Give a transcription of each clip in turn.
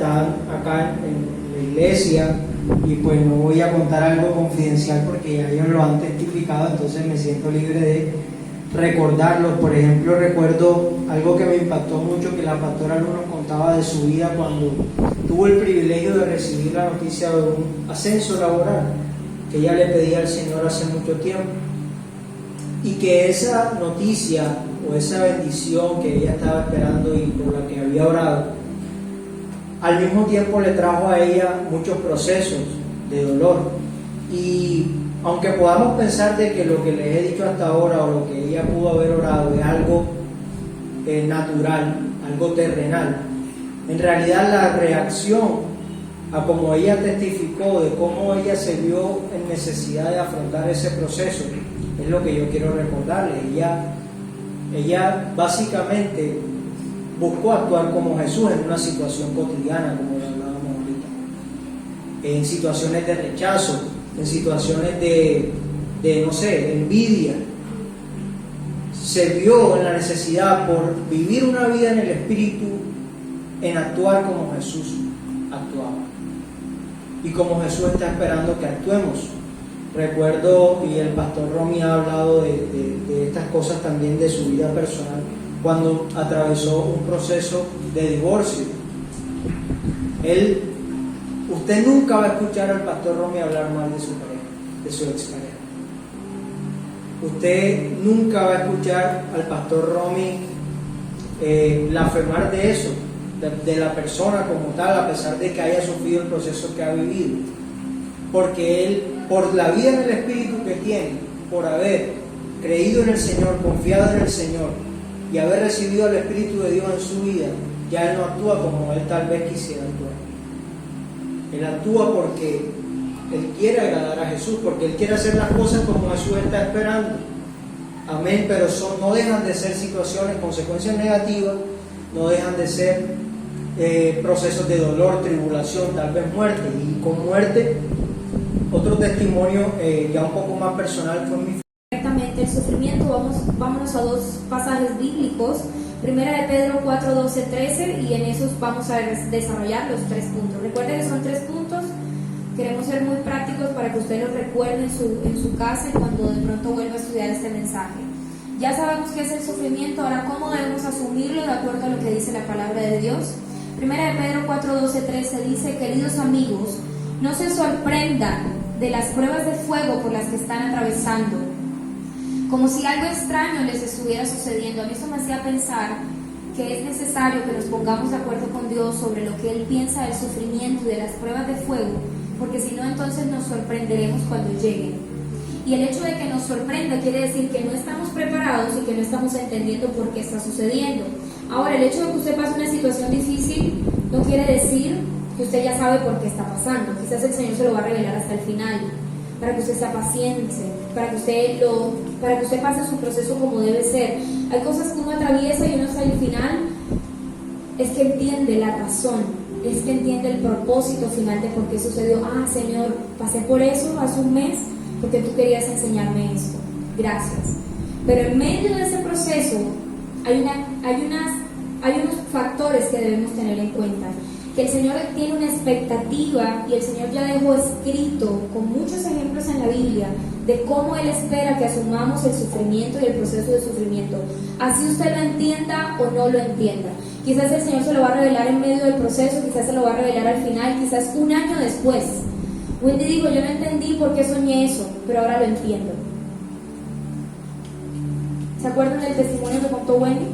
están acá en la iglesia, y pues no voy a contar algo confidencial porque ya ellos lo han testificado, entonces me siento libre de recordarlo. Por ejemplo, recuerdo algo que me impactó mucho, que la pastora Luz nos contaba de su vida cuando tuvo el privilegio de recibir la noticia de un ascenso laboral que ella le pedía al Señor hace mucho tiempo, y que esa noticia o esa bendición que ella estaba esperando y por la que había orado, al mismo tiempo le trajo a ella muchos procesos de dolor. Y aunque podamos pensar de que lo que les he dicho hasta ahora o lo que ella pudo haber orado es algo natural, algo terrenal, en realidad la reacción a como ella testificó de cómo ella se vio en necesidad de afrontar ese proceso es lo que yo quiero recordarle. Ella básicamente buscó actuar como Jesús en una situación cotidiana, como lo hablábamos ahorita, en situaciones de rechazo, en situaciones de no sé, envidia. Se vio en la necesidad, por vivir una vida en el Espíritu, en actuar como Jesús actuaba y como Jesús está esperando que actuemos. Recuerdo, y el pastor Romy ha hablado de estas cosas también de su vida personal, cuando atravesó un proceso de divorcio. Usted nunca va a escuchar al pastor Romy hablar mal de su pareja, de su expareja. Usted nunca va a escuchar al pastor Romy blasfemar de eso, de la persona como tal, a pesar de que haya sufrido el proceso que ha vivido. Porque él, por la vida en el Espíritu que tiene, por haber creído en el Señor, confiado en el Señor y haber recibido el Espíritu de Dios en su vida, ya él no actúa como él tal vez quisiera actuar. Él actúa porque él quiere agradar a Jesús, porque él quiere hacer las cosas como Jesús está esperando. Amén. Pero no dejan de ser situaciones, consecuencias negativas, no dejan de ser procesos de dolor, tribulación, tal vez muerte. Y con muerte, otro testimonio ya un poco más personal fue mi. Directamente el sufrimiento, vámonos a dos pasajes bíblicos. Primera de Pedro 4, 12, 13, y en esos vamos a desarrollar los 3 puntos. Recuerden que son 3 puntos. Queremos ser muy prácticos para que usted los recuerde en su casa y cuando de pronto vuelva a estudiar este mensaje. Ya sabemos qué es el sufrimiento, ahora cómo debemos asumirlo de acuerdo a lo que dice la palabra de Dios. Primera de Pedro 4, 12, 13 dice: queridos amigos, no se sorprendan de las pruebas de fuego por las que están atravesando, como si algo extraño les estuviera sucediendo. A mí esto me hacía pensar que es necesario que nos pongamos de acuerdo con Dios sobre lo que Él piensa del sufrimiento y de las pruebas de fuego, porque si no, entonces nos sorprenderemos cuando lleguen. Y el hecho de que nos sorprenda quiere decir que no estamos preparados y que no estamos entendiendo por qué está sucediendo. Ahora, el hecho de que usted pase una situación difícil no quiere decir que usted ya sabe por qué está pasando. Quizás el Señor se lo va a revelar hasta el final, para que usted sea paciente, para que usted pase su proceso como debe ser. Hay cosas que uno atraviesa y uno hasta el final es que entiende la razón, es que entiende el propósito final de por qué sucedió. Ah, Señor, pasé por eso hace un mes porque tú querías enseñarme esto. Gracias. Pero en medio de ese proceso hay unos factores que debemos tener en cuenta. Que el Señor tiene una expectativa y el Señor ya dejó escrito con muchos ejemplos en la Biblia de cómo Él espera que asumamos el sufrimiento y el proceso de sufrimiento, así usted lo entienda o no lo entienda. Quizás el Señor se lo va a revelar en medio del proceso, quizás se lo va a revelar al final, quizás un año después. Wendy dijo: yo no entendí por qué soñé eso, pero ahora lo entiendo. ¿Se acuerdan del testimonio que contó Wendy?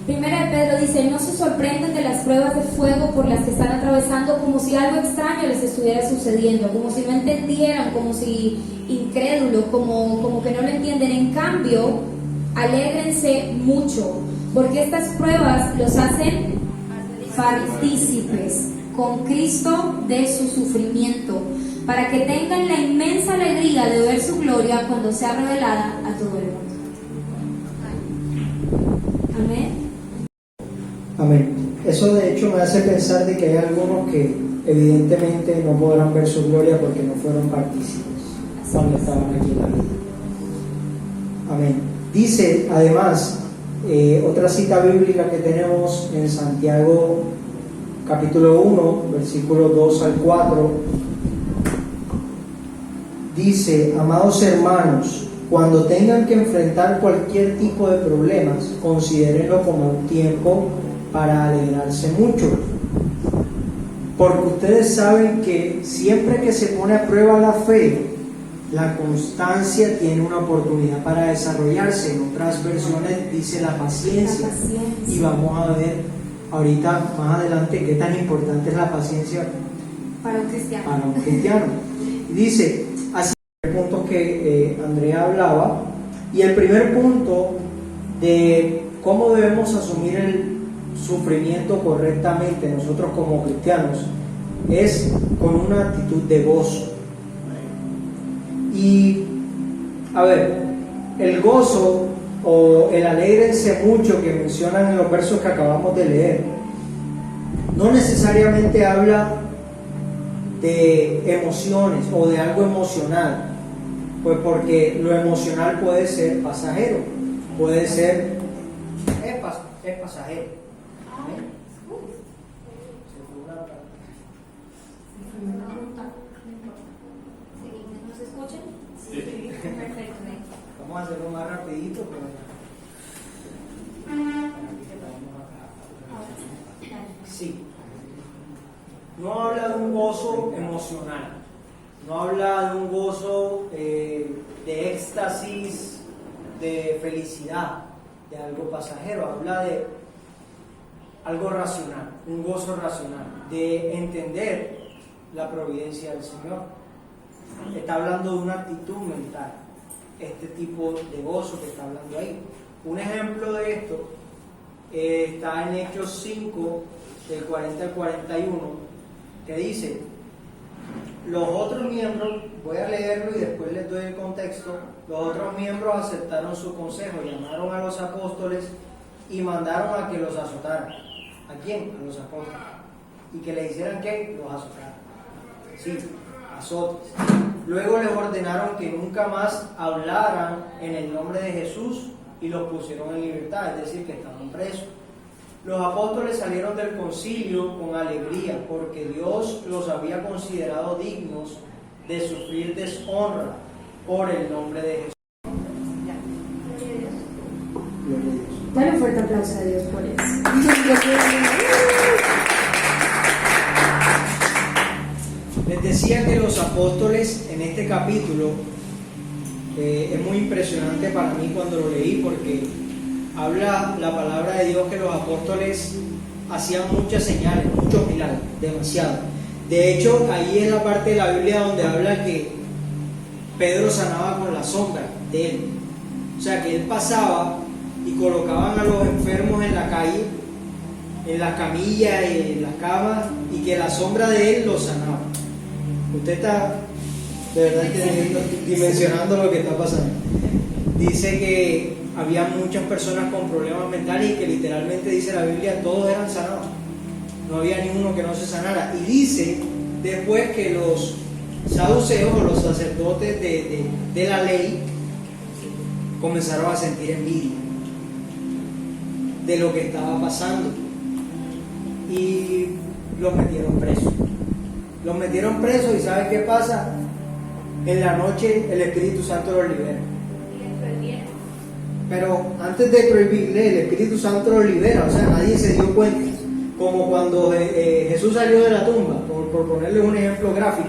Primera de Pedro dice: no se sorprenden de las pruebas de fuego por las que están atravesando, como si algo extraño les estuviera sucediendo, como si no entendieran, como si incrédulos, como que no lo entienden. En cambio, alégrense mucho, porque estas pruebas los hacen partícipes con Cristo de su sufrimiento, para que tengan la inmensa alegría de ver su gloria cuando sea revelada a todo el mundo. Amén. Amén. Eso de hecho me hace pensar de que hay algunos que evidentemente no podrán ver su gloria porque no fueron partícipes cuando estaban aquí en la vida. Amén. Dice además otra cita bíblica que tenemos en Santiago capítulo 1, versículos 2 al 4, dice: amados hermanos, cuando tengan que enfrentar cualquier tipo de problemas, considérenlo como un tiempo para alegrarse mucho. Porque ustedes saben que siempre que se pone a prueba la fe, la constancia tiene una oportunidad para desarrollarse. En otras versiones dice la paciencia. Y vamos a ver ahorita más adelante qué tan importante es la paciencia para un cristiano. Para un cristiano. Dice, así puntos que Andrea hablaba, y el primer punto de cómo debemos asumir el sufrimiento correctamente nosotros como cristianos es con una actitud de gozo. Y a ver, el gozo o el alégrense mucho que mencionan en los versos que acabamos de leer no necesariamente habla de emociones o de algo emocional, pues porque lo emocional puede ser pasajero, puede ser es pasajero. ¿Nos escuchan? Sí. Perfecto. Vamos a hacerlo más rapidito, sí. No habla de un gozo emocional, no habla de un gozo de éxtasis, de felicidad, de algo pasajero, habla de algo racional, un gozo racional, de entender la providencia del Señor. Está hablando de una actitud mental, este tipo de gozo que está hablando ahí. Un ejemplo de esto está en Hechos 5, del 40 al 41, que dice: los otros miembros, voy a leerlo y después les doy el contexto, los otros miembros aceptaron su consejo, llamaron a los apóstoles y mandaron a que los azotaran. ¿A quién? A los apóstoles. ¿Y que le hicieran qué? Los azotaran. Sí, azotes. Luego les ordenaron que nunca más hablaran en el nombre de Jesús y los pusieron en libertad, es decir, que estaban presos. Los apóstoles salieron del concilio con alegría porque Dios los había considerado dignos de sufrir deshonra por el nombre de Jesús. Gloria a Dios. Dale un fuerte aplauso a Dios por eso. Les decía que los apóstoles en este capítulo es muy impresionante para mí cuando lo leí, porque habla la palabra de Dios que los apóstoles hacían muchas señales, muchos milagros, demasiado. De hecho, ahí es la parte de la Biblia donde habla que Pedro sanaba con la sombra de él. O sea, que él pasaba y colocaban a los enfermos en la calle, en las camillas y en las camas, y que la sombra de él los sanaba. Usted está de verdad que dimensionando lo que está pasando. Dice que había muchas personas con problemas mentales y que literalmente dice la Biblia, todos eran sanados. No había ni uno que no se sanara. Y dice después que los saduceos o los sacerdotes de la ley comenzaron a sentir envidia de lo que estaba pasando y los metieron presos. Los metieron presos y ¿sabe qué pasa? En la noche el Espíritu Santo los libera. Pero antes de prohibirle, el Espíritu Santo los libera, o sea, nadie se dio cuenta. Como cuando Jesús salió de la tumba, por ponerles un ejemplo gráfico,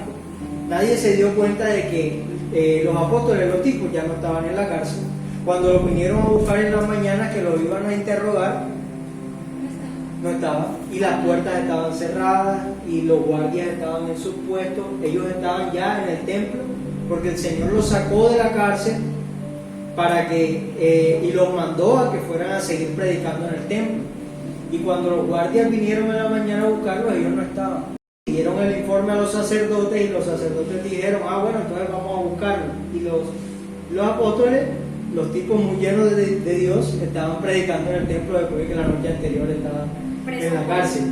nadie se dio cuenta de que los apóstoles, los tipos, ya no estaban en la cárcel. Cuando los vinieron a buscar en la mañana, que los iban a interrogar, no estaban, y las puertas estaban cerradas y los guardias estaban en sus puestos. Ellos estaban ya en el templo porque el Señor los sacó de la cárcel para que y los mandó a que fueran a seguir predicando en el templo. Y cuando los guardias vinieron en la mañana a buscarlos, ellos no estaban. Dieron el informe a los sacerdotes y los sacerdotes dijeron: bueno, entonces vamos a buscarlos. Y los apóstoles, los tipos muy llenos de Dios, estaban predicando en el templo después de que la noche anterior estaban en la cárcel,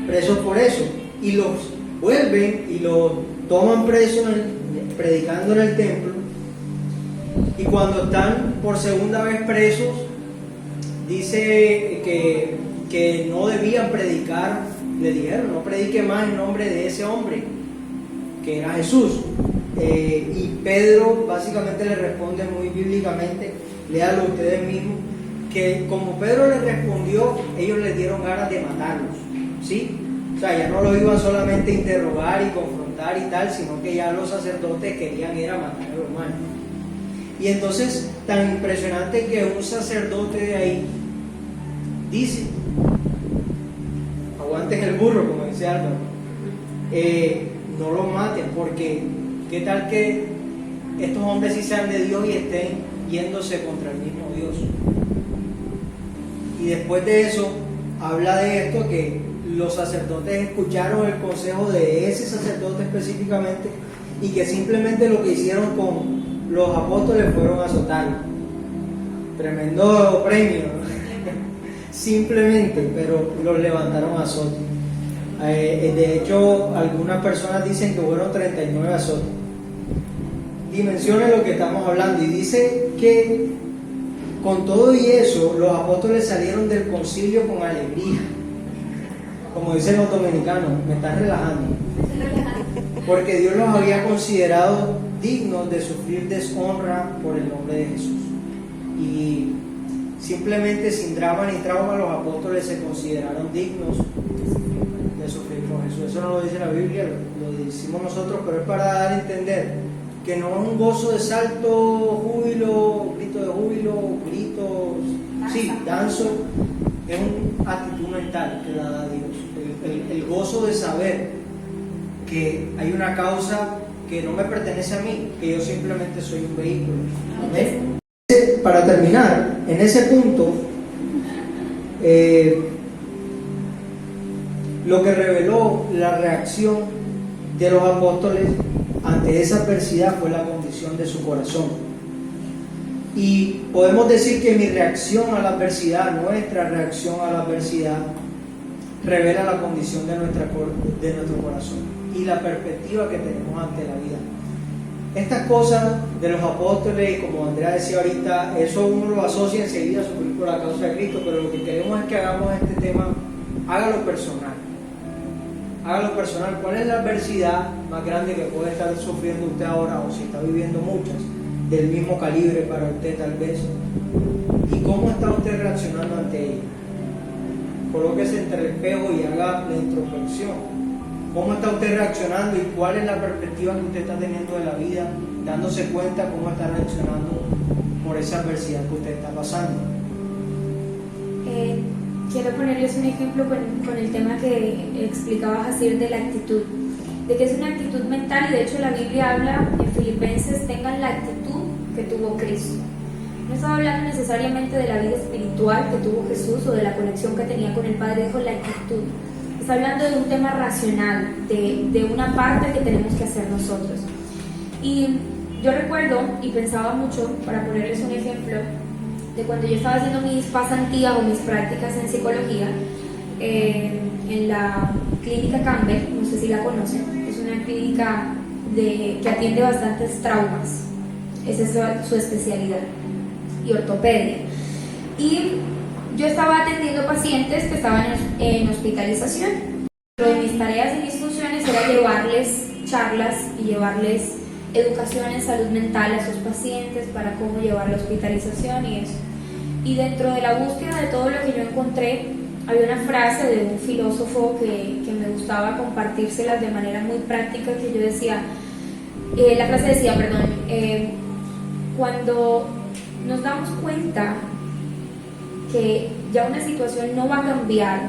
presos por eso. Y los vuelven y los toman presos predicando en el templo. Y cuando están por segunda vez presos, dice que no debían predicar le dijeron, no predique más en nombre de ese hombre, que era Jesús. Y Pedro básicamente le responde muy bíblicamente, léalo ustedes mismos, que como Pedro le respondió, ellos le dieron ganas de matarlos, ¿sí? O sea, ya no lo iban solamente a interrogar y confrontar y tal, sino que ya los sacerdotes querían ir a matar a los hermanos. Y entonces, tan impresionante que un sacerdote de ahí dice, aguanten el burro, como dice Álvaro, no lo maten, porque qué tal que estos hombres sí sean de Dios y estén yéndose contra el mismo Dios. Y después de eso, habla de esto, que los sacerdotes escucharon el consejo de ese sacerdote específicamente y que simplemente lo que hicieron con los apóstoles fueron azotarlos. Tremendo premio, ¿no? Simplemente, pero los levantaron a azote. De hecho, algunas personas dicen que fueron 39 azotes. Dimensione lo que estamos hablando, y dice que con todo y eso, los apóstoles salieron del concilio con alegría. Como dicen los dominicanos, me están relajando. Porque Dios los había considerado dignos de sufrir deshonra por el nombre de Jesús. Y simplemente sin drama ni trauma, los apóstoles se consideraron dignos de sufrir por Jesús. Eso no lo dice la Biblia, lo decimos nosotros, pero es para dar a entender que no es un gozo de salto, júbilo, grito de júbilo, gritos, sí, danzo, es una actitud mental que la da Dios. El gozo de saber que hay una causa que no me pertenece a mí, que yo simplemente soy un vehículo. ¿Amén? Para terminar, en ese punto, lo que reveló la reacción de los apóstoles ante esa adversidad fue la condición de su corazón. Y podemos decir que mi reacción a la adversidad, nuestra reacción a la adversidad, revela la condición de nuestro corazón y la perspectiva que tenemos ante la vida. Estas cosas de los apóstoles, como Andrea decía ahorita, eso uno lo asocia enseguida a sufrir por la causa de Cristo, pero lo que queremos es que hagamos este tema, hágalo personal. Hágalo personal. ¿Cuál es la adversidad más grande que puede estar sufriendo usted ahora, o si está viviendo muchas, del mismo calibre para usted tal vez? ¿Y cómo está usted reaccionando ante ella? Colóquese entre el espejo y haga la introspección. ¿Cómo está usted reaccionando y cuál es la perspectiva que usted está teniendo de la vida, dándose cuenta cómo está reaccionando por esa adversidad que usted está pasando? Quiero ponerles un ejemplo con el tema que explicaba Jacir de la actitud, de que es una actitud mental, y de hecho la Biblia habla en Filipenses, tengan la actitud que tuvo Cristo. No estaba hablando necesariamente de la vida espiritual que tuvo Jesús o de la conexión que tenía con el Padre, dijo la actitud. Está hablando de un tema racional, de una parte que tenemos que hacer nosotros. Y yo recuerdo y pensaba mucho, para ponerles un ejemplo, de cuando yo estaba haciendo mis pasantías o mis prácticas en psicología en la clínica Campbell, no sé si la conocen, es una clínica que atiende bastantes traumas, esa es su especialidad, y ortopedia. Y yo estaba atendiendo pacientes que estaban en hospitalización. Dentro de mis tareas y mis funciones era llevarles charlas y llevarles educación en salud mental a esos pacientes para cómo llevar la hospitalización y eso. Y dentro de la búsqueda de todo lo que yo encontré, había una frase de un filósofo que me gustaba compartírselas de manera muy práctica, que yo decía, la frase decía, cuando nos damos cuenta que ya una situación no va a cambiar,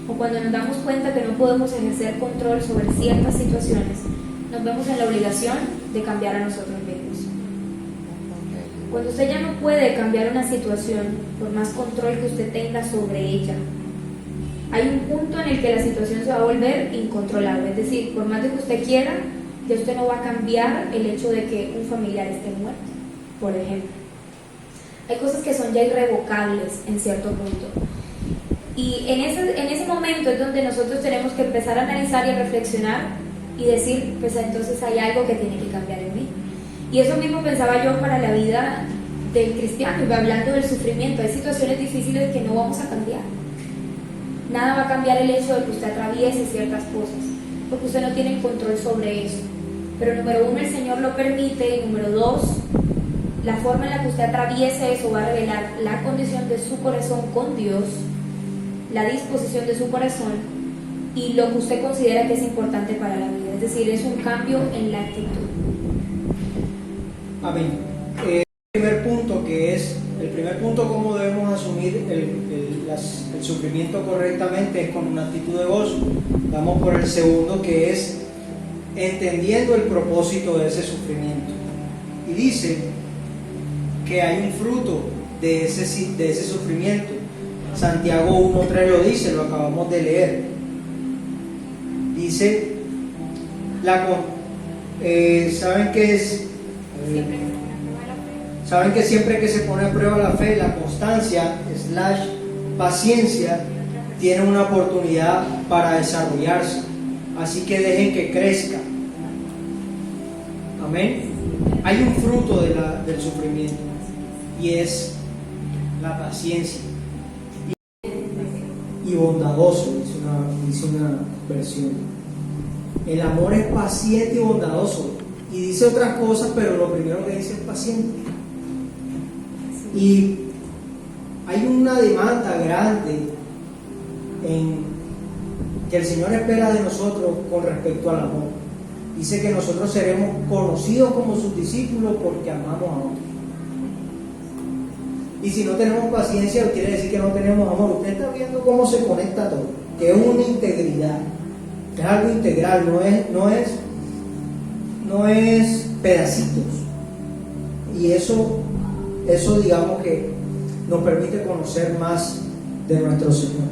o cuando nos damos cuenta que no podemos ejercer control sobre ciertas situaciones, nos vemos en la obligación de cambiar a nosotros mismos. Cuando usted ya no puede cambiar una situación, por más control que usted tenga sobre ella, hay un punto en el que la situación se va a volver incontrolable. Es decir, por más de que usted quiera, ya usted no va a cambiar el hecho de que un familiar esté muerto, por ejemplo. Hay cosas que son ya irrevocables en cierto punto. Y en ese momento es donde nosotros tenemos que empezar a analizar y a reflexionar y decir, pues entonces hay algo que tiene que cambiar en mí. Y eso mismo pensaba yo para la vida del cristiano, y hablando del sufrimiento. Hay situaciones difíciles que no vamos a cambiar. nada va a cambiar el hecho de que usted atraviese ciertas cosas, porque usted no tiene control sobre eso. Pero número uno, el Señor lo permite, y número dos, la forma en la que usted atraviese eso va a revelar la condición de su corazón con Dios, la disposición de su corazón y lo que usted considera que es importante para la vida. Es decir, es un cambio en la actitud. Amén. El primer punto cómo debemos asumir el sufrimiento correctamente es con una actitud de gozo. Vamos por el segundo, que es entendiendo el propósito de ese sufrimiento. Y dice que hay un fruto de ese sufrimiento. Santiago 1:3 lo dice, lo acabamos de leer. Dice, ¿saben qué es? Saben que siempre que se pone a prueba la fe, la constancia / paciencia tiene una oportunidad para desarrollarse. Así que dejen que crezca. Amén. Hay un fruto del sufrimiento y es la paciencia. Y bondadoso, dice una versión. El amor es paciente y bondadoso. Y dice otras cosas, pero lo primero que dice es paciente. Y hay una demanda grande que el Señor espera de nosotros con respecto al amor. Dice que nosotros seremos conocidos como sus discípulos porque amamos a otros. Y si no tenemos paciencia, quiere decir que no tenemos amor. Usted está viendo cómo se conecta todo, que es una integridad, es algo integral, no es pedacitos. Y eso digamos que nos permite conocer más de nuestro Señor.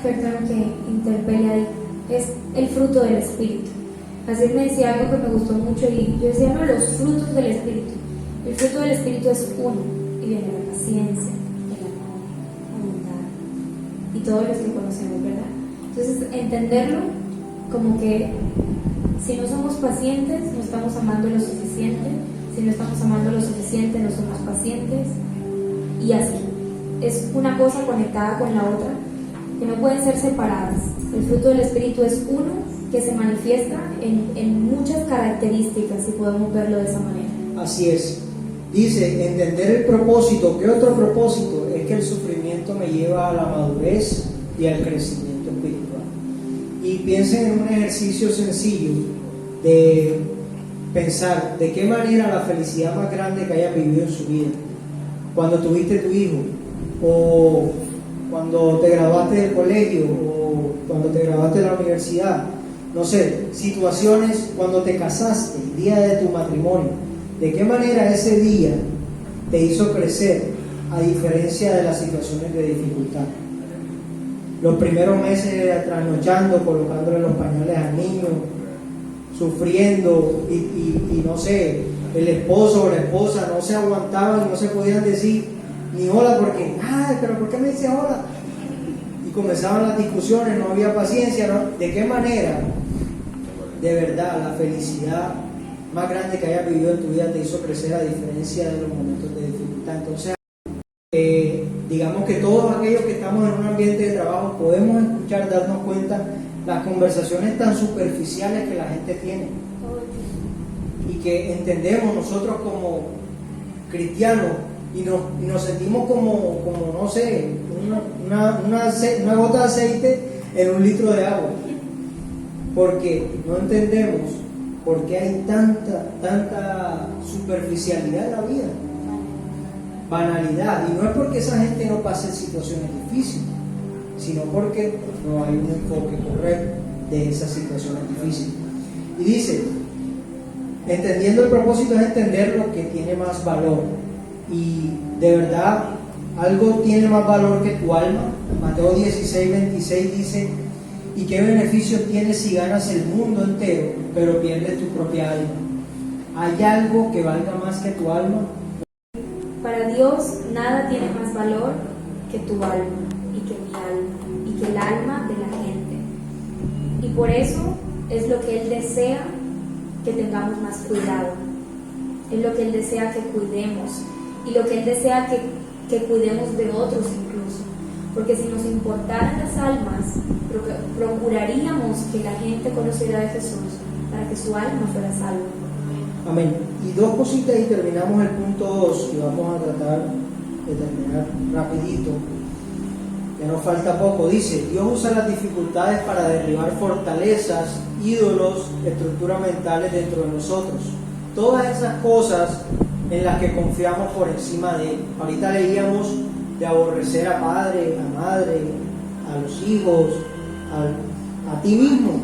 Perdón que interpele ahí, es el fruto del Espíritu. Así me decía algo que me gustó mucho y yo decía, no, los frutos del Espíritu. El fruto del Espíritu es uno, y viene la paciencia, el amor, la bondad, y todos los que conocemos, ¿verdad? Entonces, entenderlo como que si no somos pacientes, no estamos amando lo suficiente. Si no estamos amando lo suficiente, no somos pacientes. Y así. Es una cosa conectada con la otra, que no pueden ser separadas. El fruto del Espíritu es uno que se manifiesta en muchas características, si podemos verlo de esa manera. Así es. Dice, entender el propósito. ¿Qué otro propósito? Es que el sufrimiento me lleva a la madurez y al crecimiento espiritual. Y piensen en un ejercicio sencillo de pensar de qué manera la felicidad más grande que hayas vivido en su vida, cuando tuviste tu hijo, o cuando te graduaste del colegio, o cuando te graduaste de la universidad, no sé, situaciones cuando te casaste, el día de tu matrimonio, de qué manera ese día te hizo crecer a diferencia de las situaciones de dificultad. Los primeros meses trasnochando, colocándole los pañales al niño, sufriendo y no sé, el esposo o la esposa no se aguantaban y no se podían decir ni hola porque, pero ¿por qué me dice hola? Y comenzaban las discusiones, no había paciencia, ¿no? ¿De qué manera, de verdad, la felicidad más grande que hayas vivido en tu vida te hizo crecer a diferencia de los momentos de dificultad? Entonces, digamos que todos aquellos que estamos en un ambiente de trabajo podemos escuchar, darnos cuenta las conversaciones tan superficiales que la gente tiene y que entendemos nosotros como cristianos y nos sentimos como no sé, una gota de aceite en un litro de agua, porque no entendemos por qué hay tanta superficialidad en la vida, banalidad, y no es porque esa gente no pase situaciones difíciles, sino porque no hay un enfoque correcto de esas situaciones difíciles. Y dice, entendiendo el propósito es entender lo que tiene más valor, y de verdad algo tiene más valor que tu alma. Mateo 16:26 dice, ¿y qué beneficio tienes si ganas el mundo entero pero pierdes tu propia alma? ¿Hay algo que valga más que tu alma? Para Dios nada tiene más valor que tu alma y que mi alma y que el alma de la gente. Y por eso es lo que Él desea que tengamos más cuidado. Es lo que Él desea que cuidemos y lo que Él desea que cuidemos de otros incluso. porque si nos importaran las almas, procuraríamos que la gente conociera de Jesús para que su alma fuera salva. Amén. Y dos cositas y terminamos el punto 2 y vamos a tratar de terminar rapidito. Ya nos falta poco. Dice, Dios usa las dificultades para derribar fortalezas, ídolos, estructuras mentales dentro de nosotros. Todas esas cosas en las que confiamos por encima de Él. Ahorita leíamos de aborrecer a padre, a madre, a los hijos, a ti mismo,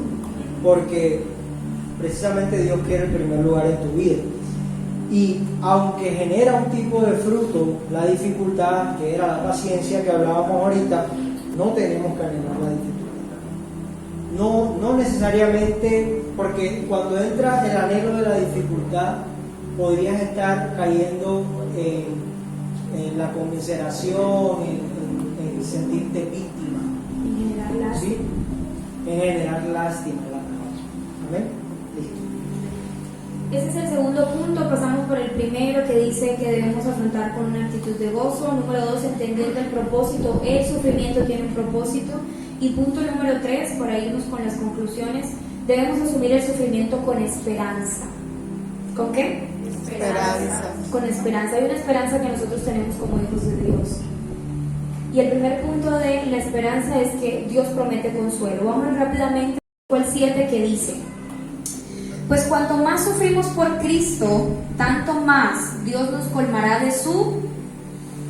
porque precisamente Dios quiere el primer lugar en tu vida. Y aunque genera un tipo de fruto, la dificultad, que era la paciencia que hablábamos ahorita, no tenemos que anhelar la dificultad. No necesariamente, porque cuando entra el anhelo de la dificultad, podrías estar cayendo en la conmiseración, en sentirte víctima. En generar lástima. ¿Sí? En generar lástima. Amén. Ese es el segundo punto. Pasamos por el primero, que dice que debemos afrontar con una actitud de gozo. Número 2, entendiendo el propósito. El sufrimiento tiene un propósito. Y punto número 3, para irnos con las conclusiones, debemos asumir el sufrimiento con esperanza. ¿Con qué? Esperanza. Con esperanza. Hay una esperanza que nosotros tenemos como hijos de Dios. Y el primer punto de la esperanza es que Dios promete consuelo. Vamos rápidamente al 7, que dice: pues cuanto más sufrimos por Cristo, tanto más Dios nos colmará de su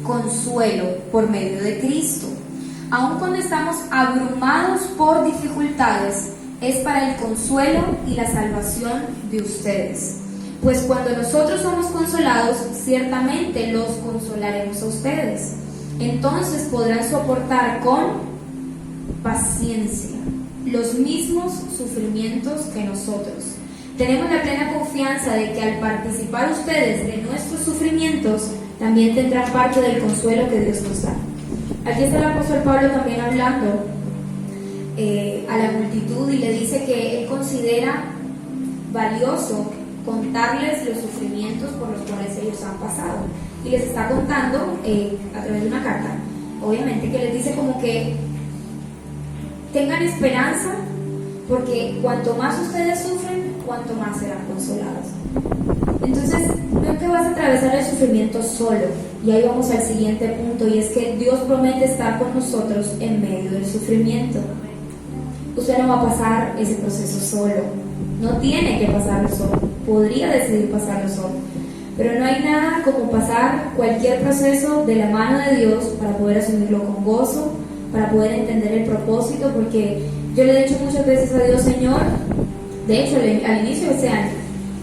consuelo por medio de Cristo. Aun cuando estamos abrumados por dificultades, es para el consuelo y la salvación de ustedes. Pues cuando nosotros somos consolados, ciertamente los consolaremos a ustedes. Entonces podrán soportar con paciencia los mismos sufrimientos que nosotros. Tenemos la plena confianza de que al participar ustedes de nuestros sufrimientos, también tendrán parte del consuelo que Dios nos da. Aquí está el apóstol Pablo también hablando a la multitud, y le dice que él considera valioso contarles los sufrimientos por los cuales ellos han pasado. Y les está contando a través de una carta, obviamente, que les dice como que tengan esperanza, porque cuanto más ustedes sufren, cuanto más serán consolados. Entonces, no que vas a atravesar el sufrimiento solo. Y ahí vamos al siguiente punto, y es que Dios promete estar con nosotros en medio del sufrimiento. Usted no va a pasar ese proceso solo. No tiene que pasarlo solo. Podría decidir pasarlo solo. Pero no hay nada como pasar cualquier proceso de la mano de Dios para poder asumirlo con gozo, para poder entender el propósito, porque yo le he dicho muchas veces a Dios, Señor, de hecho al inicio de ese año,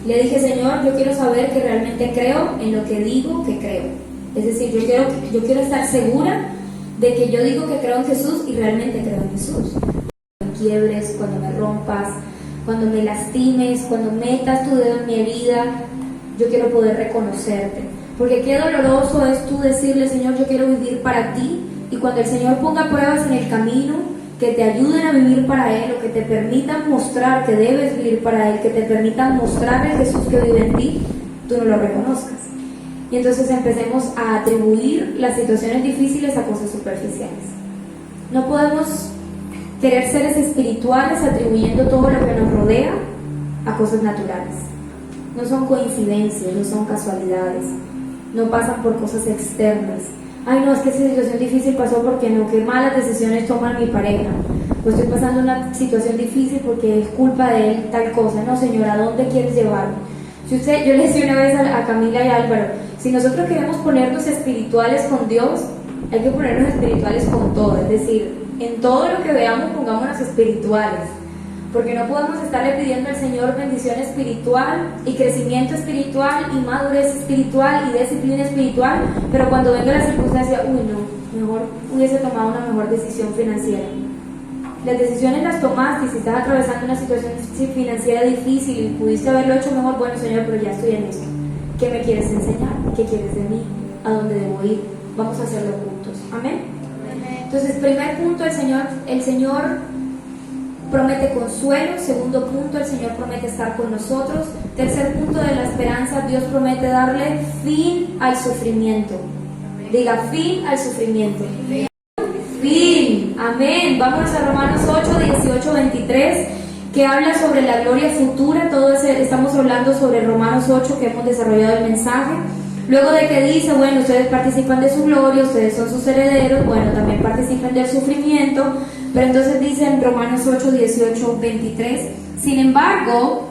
le dije, Señor, yo quiero saber que realmente creo en lo que digo que creo. Es decir, yo quiero estar segura de que yo digo que creo en Jesús y realmente creo en Jesús. Cuando me quiebres, cuando me rompas, cuando me lastimes, cuando metas tu dedo en mi herida, yo quiero poder reconocerte. Porque qué doloroso es tú decirle, Señor, yo quiero vivir para ti, y cuando el Señor ponga pruebas en el camino que te ayuden a vivir para Él, o que te permitan mostrar que debes vivir para Él, que te permitan mostrar el Jesús que vive en ti, tú no lo reconozcas. Y entonces empecemos a atribuir las situaciones difíciles a cosas superficiales. No podemos querer seres espirituales atribuyendo todo lo que nos rodea a cosas naturales. No son coincidencias, no son casualidades, no pasan por cosas externas. Ay, no, es que esa situación difícil pasó porque no, qué malas decisiones toma mi pareja. Pues estoy pasando una situación difícil porque es culpa de él tal cosa. No, Señor, ¿a dónde quieres llevarme? Yo le decía una vez a Camila y a Álvaro, si nosotros queremos ponernos espirituales con Dios, hay que ponernos espirituales con todo. Es decir, en todo lo que veamos pongámonos espirituales. Porque no podemos estarle pidiendo al Señor bendición espiritual y crecimiento espiritual y madurez espiritual y disciplina espiritual, pero cuando venga la circunstancia, mejor hubiese tomado una mejor decisión financiera. Las decisiones las tomaste, y si estás atravesando una situación financiera difícil y pudiste haberlo hecho mejor, bueno, Señor, pero ya estoy en esto. ¿Qué me quieres enseñar? ¿Qué quieres de mí? ¿A dónde debo ir? Vamos a hacerlo juntos. Amén. Entonces, primer punto, el Señor promete consuelo. Segundo punto, el Señor promete estar con nosotros. Tercer punto de la esperanza, Dios promete darle fin al sufrimiento. Diga, fin al sufrimiento. Fin Amén. Vámonos a Romanos 8, 18, 23, que habla sobre la gloria futura. Estamos hablando sobre Romanos 8, que hemos desarrollado el mensaje. Luego de que dice, bueno, ustedes participan de su gloria, ustedes son sus herederos, bueno, también participan del sufrimiento. Pero entonces dice en Romanos 8, 18, 23, sin embargo,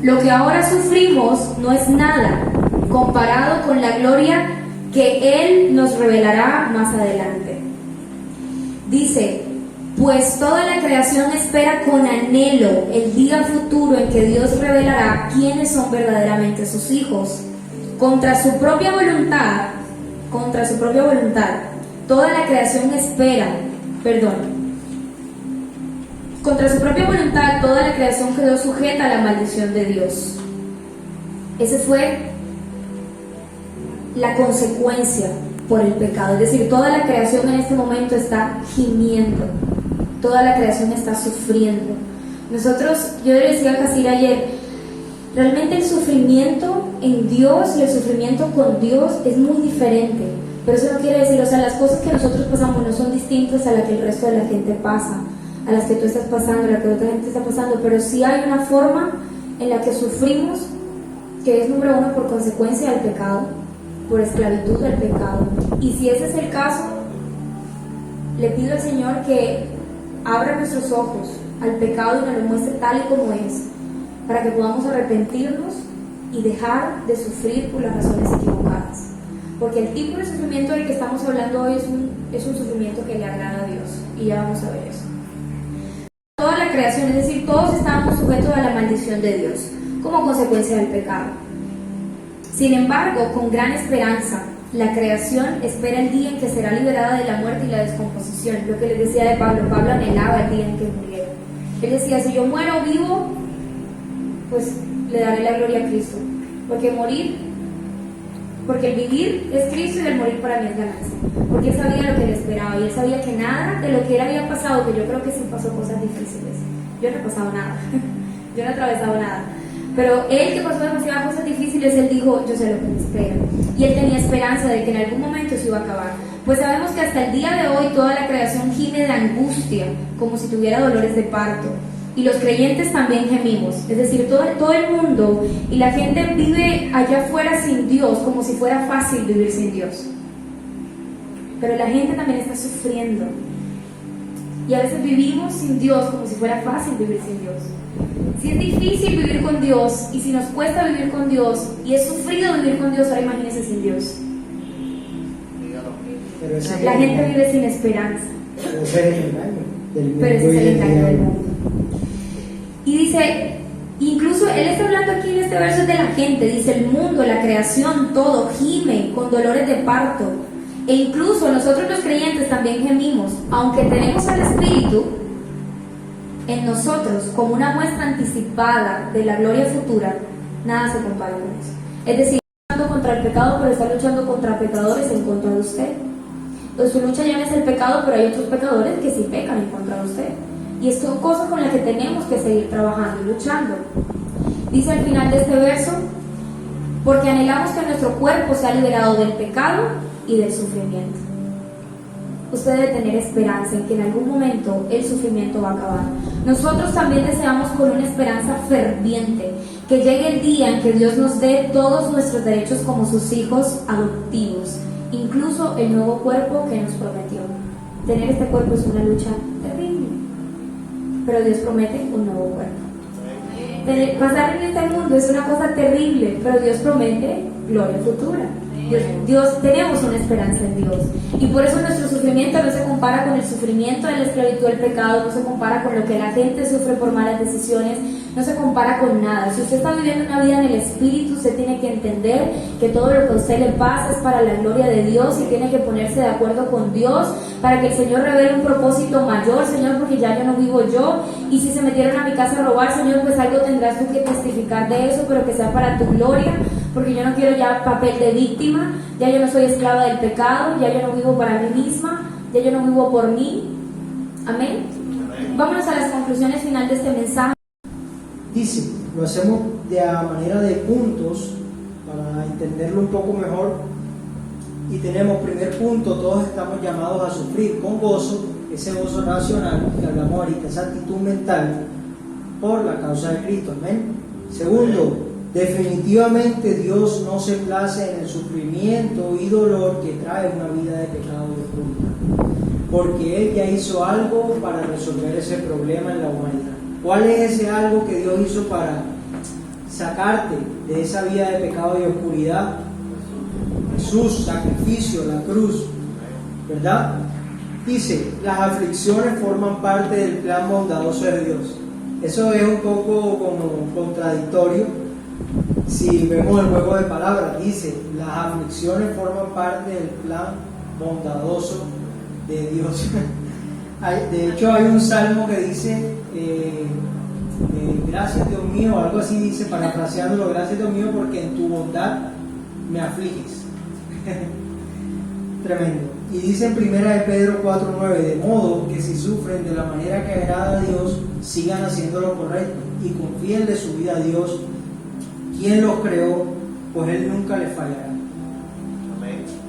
lo que ahora sufrimos no es nada comparado con la gloria que Él nos revelará más adelante. Dice, pues toda la creación espera con anhelo el día futuro en que Dios revelará quiénes son verdaderamente sus hijos. Contra su propia voluntad, toda la creación espera, contra su propia voluntad, toda la creación quedó sujeta a la maldición de Dios. Esa fue la consecuencia por el pecado. Es decir, toda la creación en este momento está gimiendo, toda la creación está sufriendo. Yo le decía a Casir ayer, realmente el sufrimiento en Dios y el sufrimiento con Dios es muy diferente. Pero eso no quiere decir, las cosas que nosotros pasamos no son distintas a las que el resto de la gente pasa, a las que tú estás pasando, a las que otra gente está pasando, pero sí hay una forma en la que sufrimos, que es número uno por consecuencia del pecado, por esclavitud del pecado. Y si ese es el caso, le pido al Señor que abra nuestros ojos al pecado y nos lo muestre tal y como es, para que podamos arrepentirnos y dejar de sufrir por las razones equivocadas. Porque el tipo de sufrimiento del que estamos hablando hoy es un sufrimiento que le agrada a Dios, y ya vamos a ver eso. Toda la creación, es decir, todos estamos sujetos a la maldición de Dios como consecuencia del pecado. Sin embargo, con gran esperanza, la creación espera el día en que será liberada de la muerte y la descomposición. Lo que les decía de Pablo anhelaba el día en que muriera. Él decía, si yo muero o vivo, pues le daré la gloria a Cristo. Porque el vivir es Cristo y el morir para mí es ganancia. Porque él sabía lo que le esperaba y él sabía que nada de lo que él había pasado, que yo creo que sí pasó cosas difíciles. Yo no he pasado nada, yo no he atravesado nada. Pero él, que pasó demasiadas cosas difíciles, él dijo, yo sé lo que me espera. Y él tenía esperanza de que en algún momento se iba a acabar. Pues sabemos que hasta el día de hoy toda la creación gime de angustia, como si tuviera dolores de parto. Y los creyentes también gemimos, es decir, todo el mundo y la gente vive allá afuera sin Dios, como si fuera fácil vivir sin Dios. Pero la gente también está sufriendo. Y a veces vivimos sin Dios como si fuera fácil vivir sin Dios. Si es difícil vivir con Dios, y si nos cuesta vivir con Dios, y es sufrido vivir con Dios, ahora imagínense sin Dios. La gente vive sin esperanza. Pero ese es el engaño del mundo. Pero ese es el engaño del mundo. Y dice, incluso él está hablando aquí en este verso de la gente, dice el mundo, la creación, todo gime con dolores de parto. E incluso nosotros los creyentes también gemimos, aunque tenemos al Espíritu en nosotros como una muestra anticipada de la gloria futura, nada se compara con eso. Es decir, está luchando contra el pecado, pero está luchando contra pecadores en contra de usted. Entonces su lucha ya no es el pecado, pero hay otros pecadores que sí pecan en contra de usted. Y son cosas con las que tenemos que seguir trabajando y luchando. Dice al final de este verso, porque anhelamos que nuestro cuerpo sea liberado del pecado y del sufrimiento. Usted debe tener esperanza en que en algún momento el sufrimiento va a acabar. Nosotros también deseamos con una esperanza ferviente que llegue el día en que Dios nos dé todos nuestros derechos como sus hijos adoptivos, incluso el nuevo cuerpo que nos prometió. Tener este cuerpo es una lucha terrible, pero Dios promete un nuevo cuerpo. Pasar en este mundo es una cosa terrible, pero Dios promete gloria futura. Dios, tenemos una esperanza en Dios, y por eso nuestro sufrimiento no se compara con el sufrimiento de la esclavitud del pecado, no se compara con lo que la gente sufre por malas decisiones, no se compara con nada. Si usted está viviendo una vida en el Espíritu, usted tiene que entender que todo lo que a usted le pasa es para la gloria de Dios, y tiene que ponerse de acuerdo con Dios para que el Señor revele un propósito mayor. Señor, porque ya yo no vivo yo, y si se metieron a mi casa a robar, Señor, pues algo tendrás tú que testificar de eso, pero que sea para tu gloria, porque yo no quiero ya papel de víctima, ya yo no soy esclava del pecado, ya yo no vivo para mí misma, ya yo no vivo por mí. Amén. Vámonos a las conclusiones finales de este mensaje. Dice, lo hacemos de a manera de puntos para entenderlo un poco mejor. Y tenemos primer punto, todos estamos llamados a sufrir con gozo, ese gozo racional que hablamos ahorita, esa actitud mental por la causa de Cristo, amén. Segundo, definitivamente Dios no se place en el sufrimiento y dolor que trae una vida de pecado y oscuridad, porque Él ya hizo algo para resolver ese problema en la humanidad. ¿Cuál es ese algo que Dios hizo para sacarte de esa vida de pecado y oscuridad? Jesús, sacrificio, la cruz, ¿verdad? Dice, las aflicciones forman parte del plan bondadoso de Dios. Eso es un poco como contradictorio si vemos el juego de palabras. Dice, las aflicciones forman parte del plan bondadoso de Dios. De hecho hay un salmo que dice gracias Dios mío, algo así dice, parafraseándolo, gracias Dios mío porque en tu bondad me afliges. Tremendo. Y dice en 1 Pedro 4:9, de modo que si sufren de la manera que agrada a Dios, sigan haciendo lo correcto y confíen de su vida a Dios, quien los creó, pues Él nunca les fallará.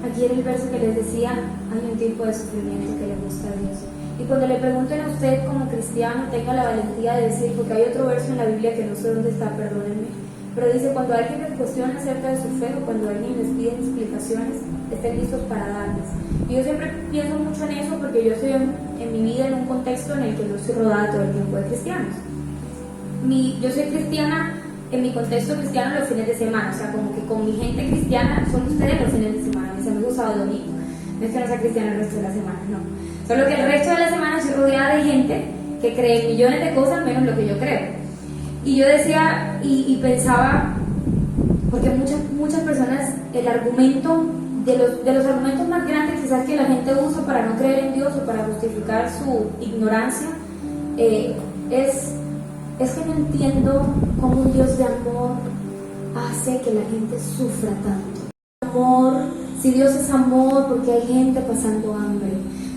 Aquí en el verso que les decía, hay un tipo de sufrimiento que le gusta a Dios. Y cuando le pregunten a usted como cristiano, tenga la valentía de decir, porque hay otro verso en la Biblia que no sé dónde está, perdónenme, pero dice, cuando alguien les cuestiona acerca de su fe o cuando alguien les pide explicaciones, estén listos para darles. Y yo siempre pienso mucho en eso porque yo estoy en mi vida en un contexto en el que no estoy rodada todo el tiempo de cristianos. Yo soy cristiana en mi contexto cristiano los fines de semana, o sea, como que con mi gente cristiana son ustedes los fines de semana, mis amigos sábado y domingo. No es que no sea cristiana el resto de la semana, no. Solo que el resto de la semana estoy rodeada de gente que cree millones de cosas menos lo que yo creo. Y yo decía y pensaba, porque muchas personas, el argumento, de los argumentos más grandes quizás que la gente usa para no creer en Dios o para justificar su ignorancia, es que no entiendo cómo un Dios de amor hace que la gente sufra tanto. Amor, si Dios es amor, porque hay gente pasando hambre.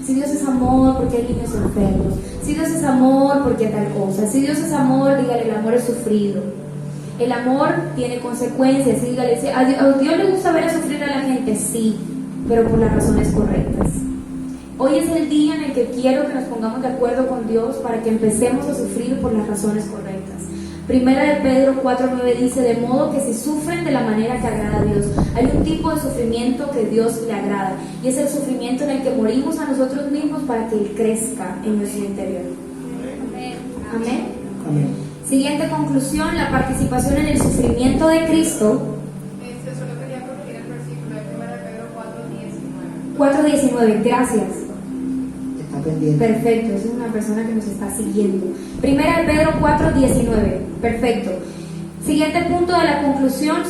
Si Dios es amor, porque hay niños enfermos. Si Dios es amor, porque tal cosa. Si Dios es amor, dígale, el amor es sufrido. El amor tiene consecuencias. Y dígale, ¿a Dios le gusta ver a sufrir a la gente? Sí, pero por las razones correctas. Hoy es el día en el que quiero que nos pongamos de acuerdo con Dios para que empecemos a sufrir por las razones correctas. Primera de Pedro 4:9 dice, de modo que si sufren de la manera que agrada a Dios. Hay un tipo de sufrimiento que Dios le agrada, y es el sufrimiento en el que morimos a nosotros mismos para que Él crezca en nuestro interior. Amén. Amén. Siguiente conclusión, la participación en el sufrimiento de Cristo. Solo quería corregir el versículo de 1 Pedro 4:19. 4:19, gracias. Está pendiente. Perfecto, esa es una persona que nos está siguiendo. Primera de Pedro 4:19, perfecto. Siguiente punto de la conclusión,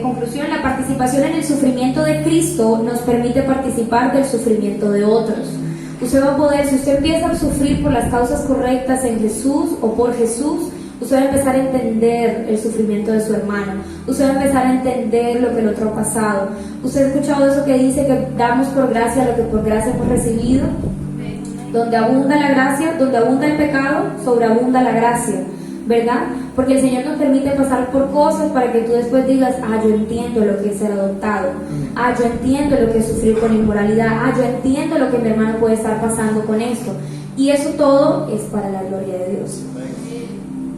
conclusión, la participación en el sufrimiento de Cristo nos permite participar del sufrimiento de otros. Usted va a poder, si usted empieza a sufrir por las causas correctas en Jesús o por Jesús, usted va a empezar a entender el sufrimiento de su hermano. Usted va a empezar a entender lo que el otro ha pasado. Usted ha escuchado eso que dice que damos por gracia lo que por gracia hemos recibido. Donde abunda la gracia, donde abunda el pecado, sobreabunda la gracia, ¿verdad? Porque el Señor nos permite pasar por cosas para que tú después digas, yo entiendo lo que es ser adoptado, yo entiendo lo que es sufrir con inmoralidad, yo entiendo lo que mi hermano puede estar pasando con esto. Y eso todo es para la gloria de Dios.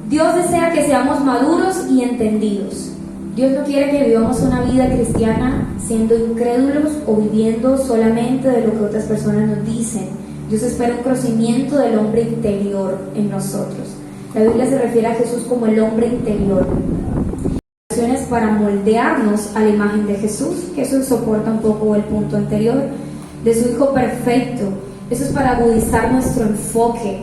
Dios desea que seamos maduros y entendidos. Dios no quiere que vivamos una vida cristiana siendo incrédulos o viviendo solamente de lo que otras personas nos dicen. Dios espera un crecimiento del hombre interior en nosotros. La Biblia se refiere a Jesús como el hombre interior. Para moldearnos a la imagen de Jesús, que eso soporta un poco el punto anterior, de su Hijo perfecto. Eso es para agudizar nuestro enfoque,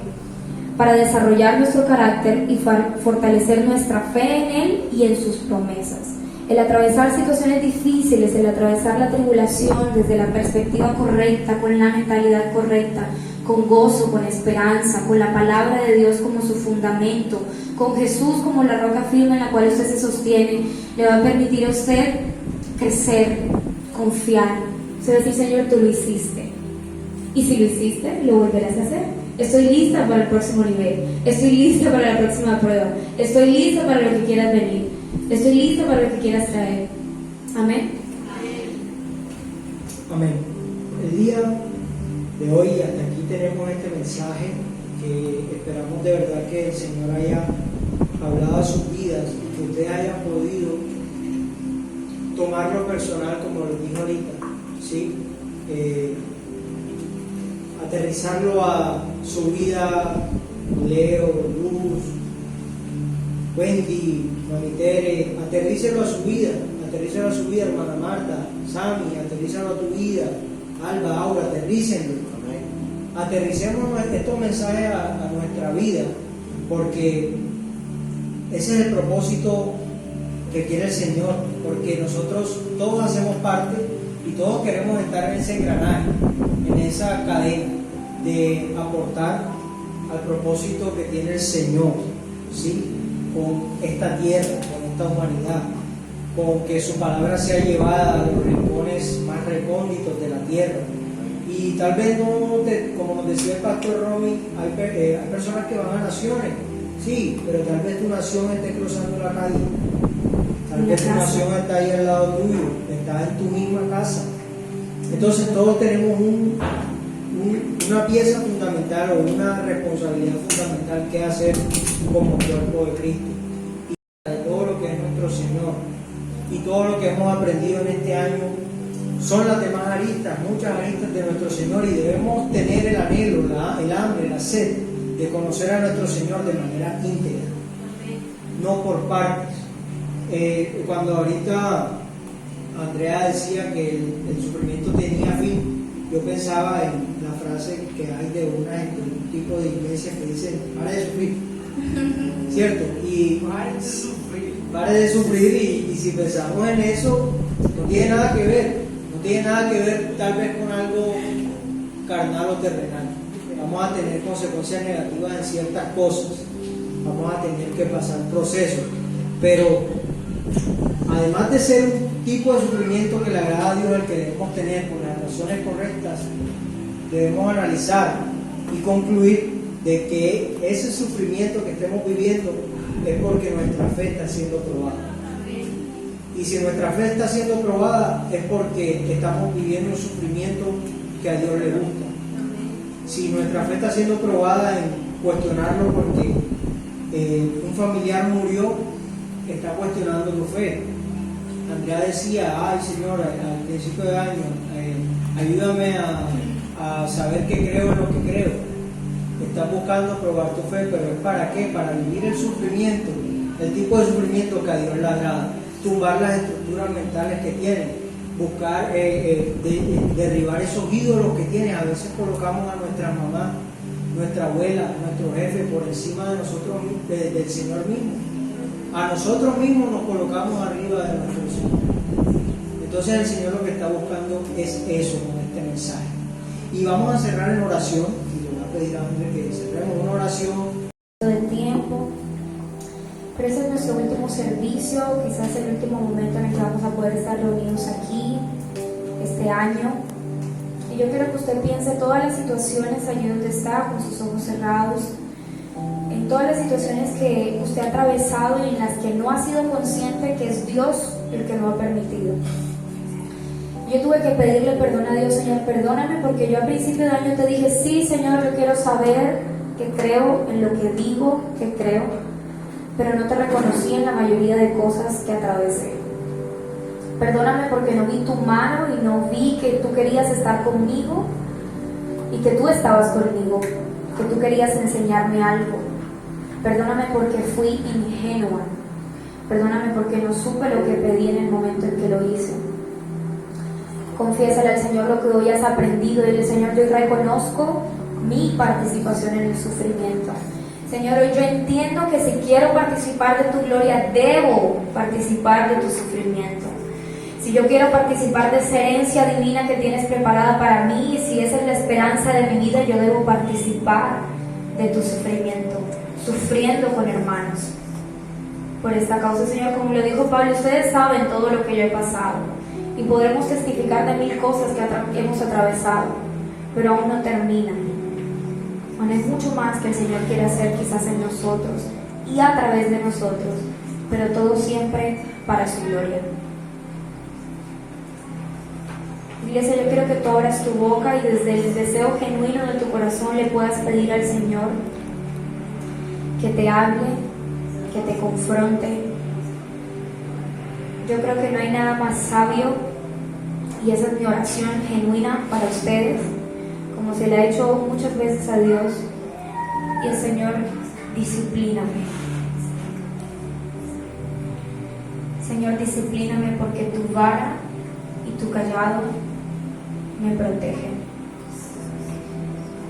para desarrollar nuestro carácter y fortalecer nuestra fe en Él y en sus promesas. El atravesar situaciones difíciles, el atravesar la tribulación desde la perspectiva correcta, con la mentalidad correcta, con gozo, con esperanza, con la palabra de Dios como su fundamento, con Jesús como la roca firme en la cual usted se sostiene, le va a permitir a usted crecer, confiar. Usted va a decir, Señor, tú lo hiciste. Y si lo hiciste, lo volverás a hacer. Estoy lista para el próximo nivel. Estoy lista para la próxima prueba. Estoy lista para lo que quieras venir. Estoy lista para lo que quieras traer. Amén. Amén. El día de hoy, hasta aquí tenemos este mensaje que esperamos de verdad que el Señor haya hablado a sus vidas y que ustedes hayan podido tomarlo personal, como lo dijo ahorita, ¿sí? Aterrizarlo a su vida. Leo, Luz, Wendy, Mamitere, aterrícelo a su vida, hermana Marta, Sammy, aterrízalo a tu vida, Alba, Aura, aterrícenlo. Aterricemos estos mensajes a nuestra vida, porque ese es el propósito que quiere el Señor, porque nosotros todos hacemos parte y todos queremos estar en ese engranaje, en esa cadena de aportar al propósito que tiene el Señor, ¿sí? Con esta tierra, con esta humanidad, con que su palabra sea llevada a los rincones más recónditos de la tierra. Y tal vez no, como nos decía el pastor Romy, hay personas que van a naciones, sí, pero tal vez tu nación esté cruzando la calle, tal vez tu nación está ahí al lado tuyo, está en tu misma casa. Entonces todos tenemos una pieza fundamental o una responsabilidad fundamental que hacer como cuerpo de Cristo. Y de todo lo que es nuestro Señor y todo lo que hemos aprendido en este año son las demás aristas, muchas aristas de nuestro Señor, y debemos tener el anhelo, el hambre, la sed de conocer a nuestro Señor de manera íntegra, no por partes. Cuando ahorita Andrea decía que el sufrimiento tenía fin, yo pensaba en la frase que hay de un tipo de iglesia que dice: pare de sufrir, ¿cierto? Y pare de sufrir, y si pensamos en eso, no tiene nada que ver tal vez con algo carnal o terrenal. Vamos a tener consecuencias negativas en ciertas cosas, vamos a tener que pasar procesos, pero además de ser un tipo de sufrimiento que le agrada a Dios, el que debemos tener por las razones correctas, debemos analizar y concluir de que ese sufrimiento que estemos viviendo es porque nuestra fe está siendo probada. Y si nuestra fe está siendo probada es porque estamos viviendo un sufrimiento que a Dios le gusta. Si nuestra fe está siendo probada en cuestionarlo porque un familiar murió, está cuestionando tu fe. Andrea decía: ay Señor, al principio de año, ayúdame a saber que creo en lo que creo. Estás buscando probar tu fe, pero ¿es para qué? Para vivir el sufrimiento, el tipo de sufrimiento que a Dios le agrada, tumbar las estructuras mentales que tienen, buscar derribar esos ídolos que tienen. A veces colocamos a nuestra mamá, nuestra abuela, nuestro jefe por encima de nosotros, del Señor mismo. A nosotros mismos nos colocamos arriba de nuestro Señor. Entonces el Señor lo que está buscando es eso con este mensaje. Y vamos a cerrar en oración, y le voy a pedir a Andrés que cerremos una oración. Del tiempo, pero ese es nuestro último servicio, quizás el último momento en el que vamos a poder estar reunidos aquí este año. Y yo quiero que usted piense todas las situaciones allí donde está, con sus ojos cerrados, en todas las situaciones que usted ha atravesado y en las que no ha sido consciente que es Dios el que lo ha permitido. Yo tuve que pedirle perdón a Dios: Señor, perdóname, porque yo a principio de año te dije: sí, Señor, yo quiero saber que creo en lo que digo que creo, pero no te reconocí en la mayoría de cosas que atravesé. Perdóname porque no vi tu mano y no vi que tú querías estar conmigo y que tú estabas conmigo, que tú querías enseñarme algo. Perdóname porque fui ingenua. Perdóname porque no supe lo que pedí en el momento en que lo hice. Confiésale al Señor lo que hoy has aprendido. Dile: Señor, yo reconozco mi participación en el sufrimiento. Señor, hoy yo entiendo que si quiero participar de tu gloria, debo participar de tu sufrimiento. Si yo quiero participar de esa herencia divina que tienes preparada para mí, y si esa es la esperanza de mi vida, yo debo participar de tu sufrimiento, sufriendo con hermanos. Por esta causa, Señor, como lo dijo Pablo, ustedes saben todo lo que yo he pasado y podremos testificar de 1000 cosas que hemos atravesado, pero aún no termina. Aún es mucho más que el Señor quiere hacer quizás en nosotros y a través de nosotros, pero todo siempre para su gloria. Iglesia, yo quiero que tú abras tu boca y desde el deseo genuino de tu corazón le puedas pedir al Señor que te hable, que te confronte. Yo creo que no hay nada más sabio, y esa es mi oración genuina para ustedes, como se le ha hecho muchas veces a Dios, y el Señor, disciplíname. Señor, disciplíname porque tu vara y tu callado me protegen.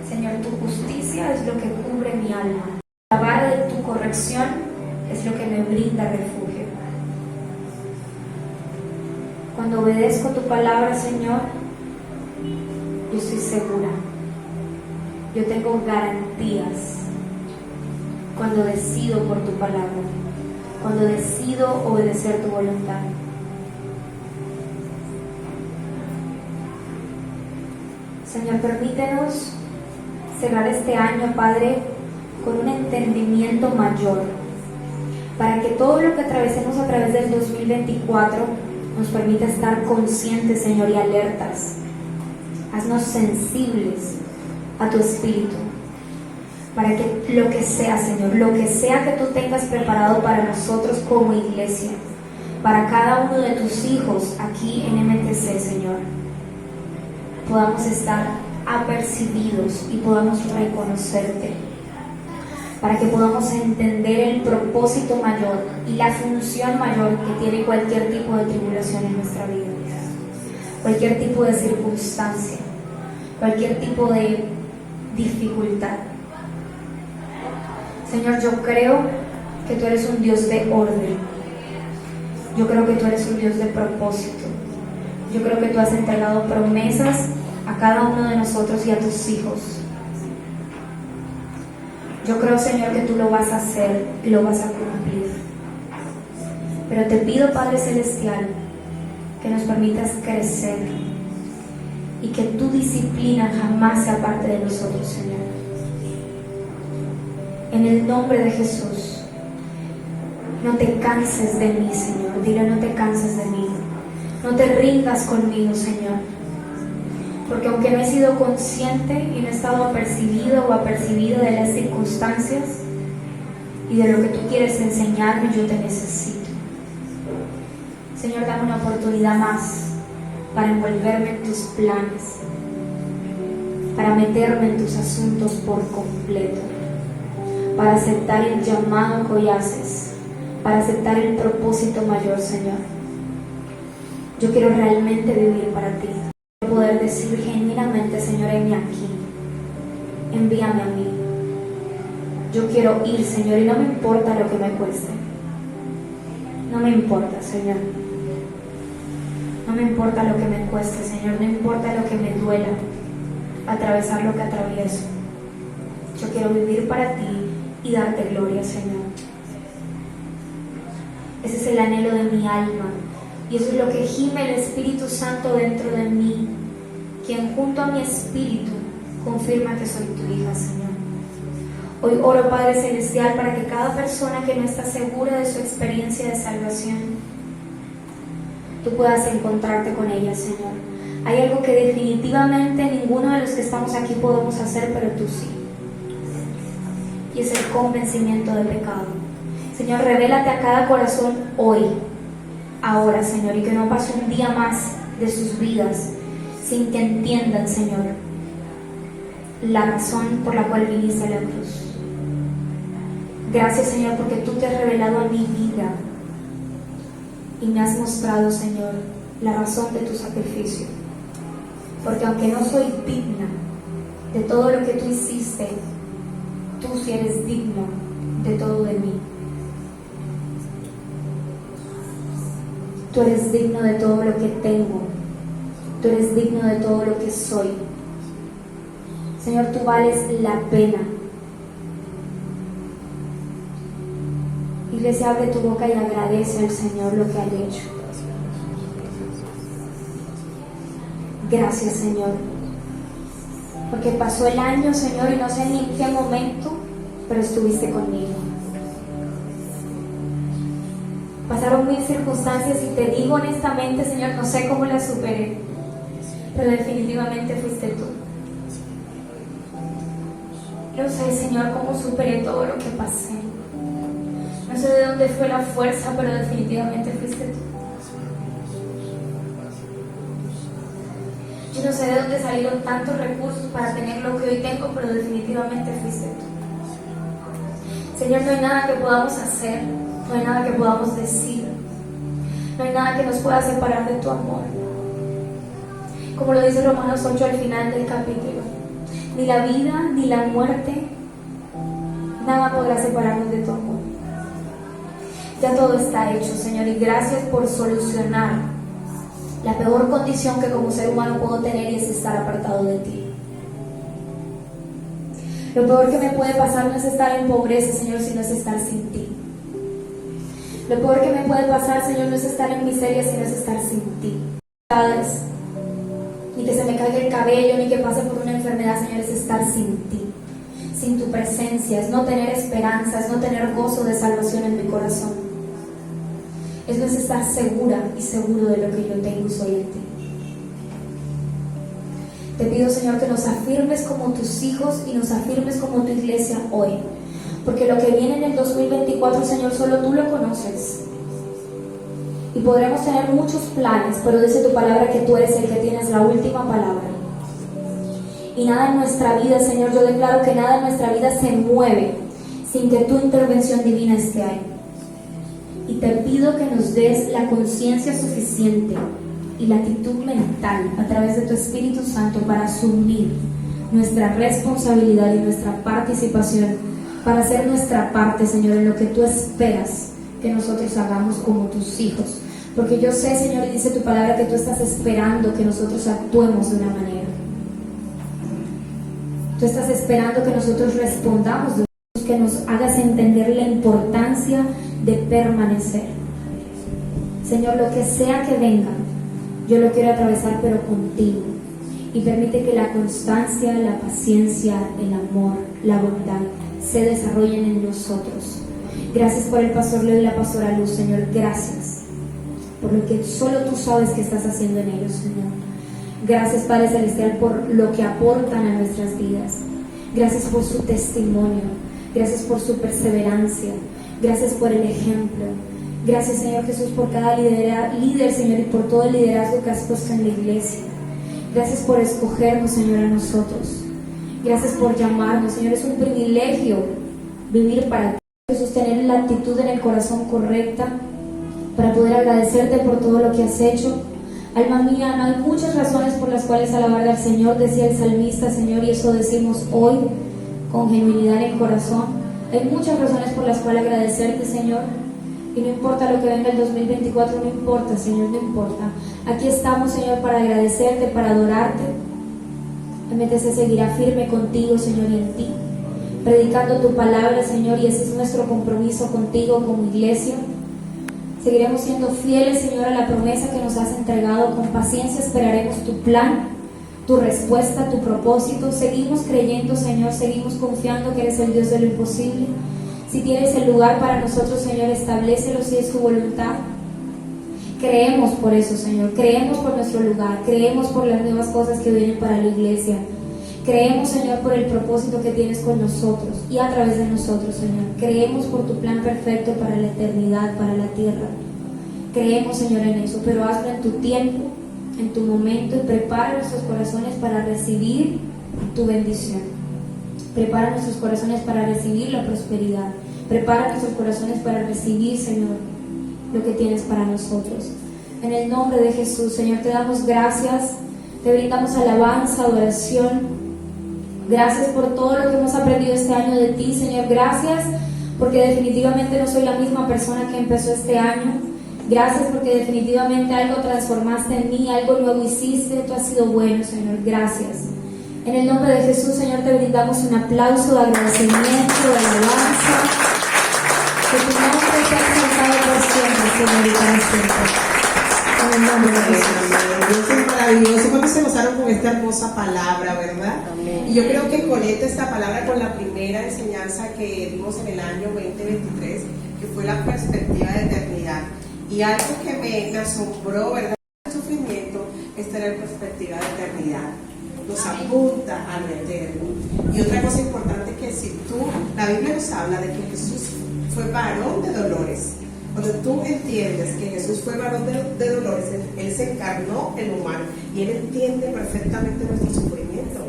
Señor, tu justicia es lo que cubre mi alma. La vara de tu corrección es lo que me brinda refugio. Cuando obedezco tu palabra, Señor, yo estoy segura. Yo tengo garantías cuando decido por tu palabra, cuando decido obedecer tu voluntad. Señor, permítenos cerrar este año, Padre, con un entendimiento mayor, para que todo lo que atravesemos a través del 2024 nos permita estar conscientes, Señor, y alertas. Haznos sensibles a tu Espíritu, para que lo que sea, Señor, lo que sea que tú tengas preparado para nosotros como iglesia, para cada uno de tus hijos aquí en MTC, Señor, podamos estar apercibidos y podamos reconocerte, para que podamos entender el propósito mayor y la función mayor que tiene cualquier tipo de tribulación en nuestra vida, cualquier tipo de circunstancia, cualquier tipo de dificultad. Señor, yo creo que tú eres un Dios de orden. Yo creo que tú eres un Dios de propósito. Yo creo que tú has entregado promesas a cada uno de nosotros y a tus hijos. Yo creo, Señor, que tú lo vas a hacer y lo vas a cumplir. Pero te pido, Padre Celestial, que nos permitas crecer y que tu disciplina jamás se aparte de nosotros, Señor. En el nombre de Jesús, no te canses de mí, Señor. Dile, no te canses de mí. No te rindas conmigo, Señor. Porque aunque no he sido consciente y no he estado apercibido o apercibida de las circunstancias y de lo que tú quieres enseñarme, yo te necesito. Señor, dame una oportunidad más para envolverme en tus planes, para meterme en tus asuntos por completo, para aceptar el llamado que hoy haces, para aceptar el propósito mayor, Señor. Yo quiero realmente vivir para ti. Poder decir genuinamente, Señor, heme aquí, envíame a mí. Yo quiero ir, Señor, y no me importa lo que me cueste. No me importa, Señor. No me importa lo que me cueste, Señor. No importa lo que me duela atravesar lo que atravieso. Yo quiero vivir para ti y darte gloria, Señor. Ese es el anhelo de mi alma. Y eso es lo que gime el Espíritu Santo dentro de mí, quien junto a mi espíritu confirma que soy tu hija, Señor. Hoy oro, Padre Celestial, para que cada persona que no está segura de su experiencia de salvación, tú puedas encontrarte con ella, Señor. Hay algo que definitivamente ninguno de los que estamos aquí podemos hacer, pero tú sí. Y es el convencimiento de pecado. Señor, revélate a cada corazón hoy, ahora, Señor, y que no pase un día más de sus vidas sin que entiendan, Señor, la razón por la cual viniste a la cruz. Gracias, Señor, porque tú te has revelado a mi vida y me has mostrado, Señor, la razón de tu sacrificio. Porque aunque no soy digna de todo lo que tú hiciste, tú sí eres digno de todo de mí. Tú eres digno de todo lo que tengo. Tú eres digno de todo lo que soy. Señor, tú vales la pena. Iglesia, abre tu boca y agradece al Señor lo que ha hecho. Gracias, Señor. Porque pasó el año, Señor, y no sé ni en qué momento, pero estuviste conmigo. Pasaron mil circunstancias y te digo honestamente, Señor, no sé cómo las superé. pero definitivamente fuiste tú. No sé, Señor, cómo superé todo lo que pasé. No sé de dónde fue la fuerza, pero definitivamente fuiste tú. Yo no sé de dónde salieron tantos recursos para tener lo que hoy tengo, pero definitivamente fuiste tú. Señor, no hay nada que podamos hacer, no hay nada que podamos decir, no hay nada que nos pueda separar de tu amor. Como lo dice Romanos 8 al final del capítulo, ni la vida ni la muerte, nada podrá separarnos de tu amor. Ya todo está hecho, Señor, y gracias por solucionar la peor condición que como ser humano puedo tener, y es estar apartado de ti. Lo peor que me puede pasar no es estar en pobreza, Señor, sino es estar sin ti. Lo peor que me puede pasar, Señor, no es estar en miseria, sino es estar sin ti. Ni que se me caiga el cabello, ni que pase por una enfermedad, Señor, es estar sin ti, sin tu presencia, es no tener esperanza, es no tener gozo de salvación en mi corazón. Es no es estar segura y seguro de lo que yo tengo y soy en ti. Te pido, Señor, que nos afirmes como tus hijos y nos afirmes como tu iglesia hoy. Porque lo que viene en el 2024, Señor, solo tú lo conoces. Y podremos tener muchos planes, pero dice tu palabra que tú eres el que tienes la última palabra. Y nada en nuestra vida, Señor, yo declaro que nada en nuestra vida se mueve sin que tu intervención divina esté ahí. Y te pido que nos des la conciencia suficiente y la actitud mental a través de tu Espíritu Santo para asumir nuestra responsabilidad y nuestra participación, para hacer nuestra parte, Señor, en lo que tú esperas que nosotros hagamos como tus hijos. Porque yo sé, Señor, y dice tu palabra, que tú estás esperando que nosotros actuemos de una manera. Tú estás esperando que nosotros respondamos, que nos hagas entender la importancia de permanecer. Señor, lo que sea que venga, yo lo quiero atravesar, pero contigo. Y permite que la constancia, la paciencia, el amor, la bondad se desarrollen en nosotros. Gracias por el pastor Leo y la pastora Luz, Señor. Gracias por lo que solo tú sabes que estás haciendo en ellos, Señor. Gracias, Padre Celestial, por lo que aportan a nuestras vidas. Gracias por su testimonio. Gracias por su perseverancia. Gracias por el ejemplo. Gracias, Señor Jesús, por cada líder, Señor, y por todo el liderazgo que has puesto en la iglesia. Gracias por escogernos, Señor, a nosotros. Gracias por llamarnos, Señor. Es un privilegio vivir para ti, Jesús, tener la actitud en el corazón correcta para poder agradecerte por todo lo que has hecho. Alma mía, no hay muchas razones por las cuales alabar al Señor, decía el salmista, Señor, y eso decimos hoy con genuinidad en el corazón. Hay muchas razones por las cuales agradecerte, Señor. Y no importa lo que venga el 2024, no importa, Señor, no importa. Aquí estamos, Señor, para agradecerte, para adorarte. Realmente se seguirá firme contigo, Señor, y en ti, predicando tu palabra, Señor, y ese es nuestro compromiso contigo como iglesia. Seguiremos siendo fieles, Señor, a la promesa que nos has entregado. Con paciencia esperaremos tu plan, tu respuesta, tu propósito. Seguimos creyendo, Señor, seguimos confiando que eres el Dios de lo imposible. Si tienes el lugar para nosotros, Señor, establécelo si es tu voluntad. Creemos por eso, Señor. Creemos por nuestro lugar. Creemos por las nuevas cosas que vienen para la iglesia. Creemos, Señor, por el propósito que tienes con nosotros y a través de nosotros, Señor. Creemos por tu plan perfecto para la eternidad, para la tierra. Creemos, Señor, en eso, pero hazlo en tu tiempo, en tu momento, y prepara nuestros corazones para recibir tu bendición. Prepara nuestros corazones para recibir la prosperidad. Prepara nuestros corazones para recibir, Señor, lo que tienes para nosotros. En el nombre de Jesús, Señor, te damos gracias, te brindamos alabanza, adoración. Gracias por todo lo que hemos aprendido este año de ti, Señor. Gracias porque definitivamente no soy la misma persona que empezó este año. Gracias porque definitivamente algo transformaste en mí, algo nuevo hiciste. Tú has sido bueno, Señor. Gracias. En el nombre de Jesús, Señor, te brindamos un aplauso de agradecimiento, de alabanza. Que tu nombre sea exaltado por siempre, Señor, y para siempre. En el nombre de Jesús. Dios es maravilloso. ¿Cuántos se gozaron con esta hermosa palabra, verdad? Amén. Y yo creo que conecta esta palabra con la primera enseñanza que dimos en el año 2023, que fue la perspectiva de eternidad. Y algo que me asombró, ¿verdad? El sufrimiento es tener perspectiva perspectiva de eternidad, nos apunta a lo eterno. Y otra cosa importante que si tú, la Biblia nos habla de que Jesús fue varón de dolores. Cuando tú entiendes que Jesús fue varón de dolores, Él se encarnó en humano y Él entiende perfectamente nuestro sufrimiento,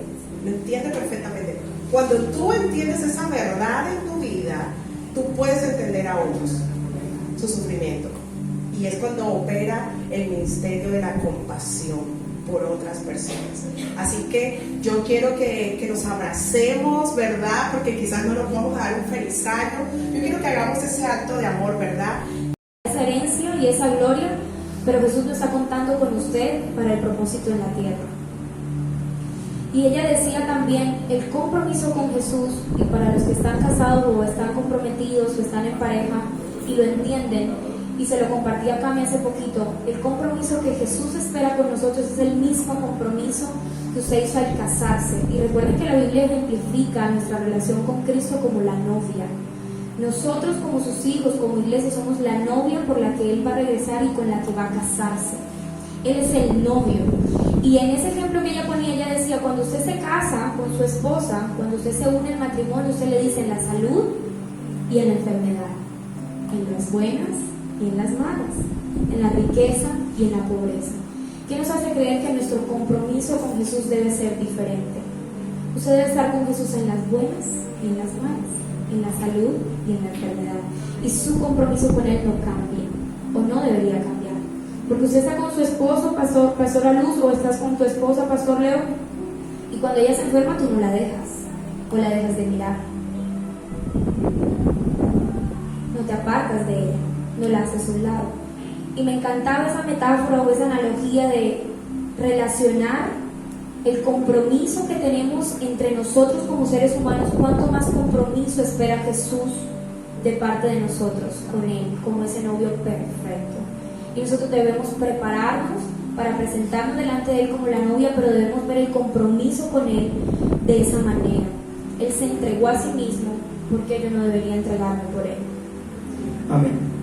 lo entiende perfectamente. Cuando tú entiendes esa verdad en tu vida, tú puedes entender a otros su sufrimiento. Y es cuando opera el ministerio de la compasión por otras personas. Así que yo quiero que nos abracemos, ¿verdad? Porque quizás no nos vamos a dar un feliz año. Yo quiero que hagamos ese acto de amor, ¿verdad? Esa herencia y esa gloria, pero Jesús no está contando con usted para el propósito en la tierra. Y ella decía también, el compromiso con Jesús, y para los que están casados o están comprometidos o están en pareja y lo entienden, y se lo compartí a Cami hace poquito, el compromiso que Jesús espera con nosotros es el mismo compromiso que usted hizo al casarse. Y recuerden que la Biblia ejemplifica nuestra relación con Cristo como la novia. Nosotros como sus hijos, como iglesia, somos la novia por la que Él va a regresar y con la que va a casarse. Él es el novio. Y en ese ejemplo que ella ponía, ella decía, cuando usted se casa con su esposa, cuando usted se une al matrimonio, usted le dice en la salud y en la enfermedad, en las buenas y en las malas, en la riqueza y en la pobreza. ¿Qué nos hace creer que nuestro compromiso con Jesús debe ser diferente? Usted debe estar con Jesús en las buenas y en las malas, en la salud y en la enfermedad. Y su compromiso con Él no cambia, o no debería cambiar. Porque usted está con su esposo, Pastora Luz, o estás con tu esposa, Pastor Leo, y cuando ella se enferma tú no la dejas, o la dejas de mirar. No te apartas de ella, no la haces a un lado. Y me encantaba esa metáfora o esa analogía de relacionar el compromiso que tenemos entre nosotros como seres humanos. Cuánto más compromiso espera Jesús de parte de nosotros con Él, como ese novio perfecto. Y nosotros debemos prepararnos para presentarnos delante de Él como la novia, pero debemos ver el compromiso con Él de esa manera. Él se entregó a sí mismo, porque yo no debería entregarme por Él. Amén.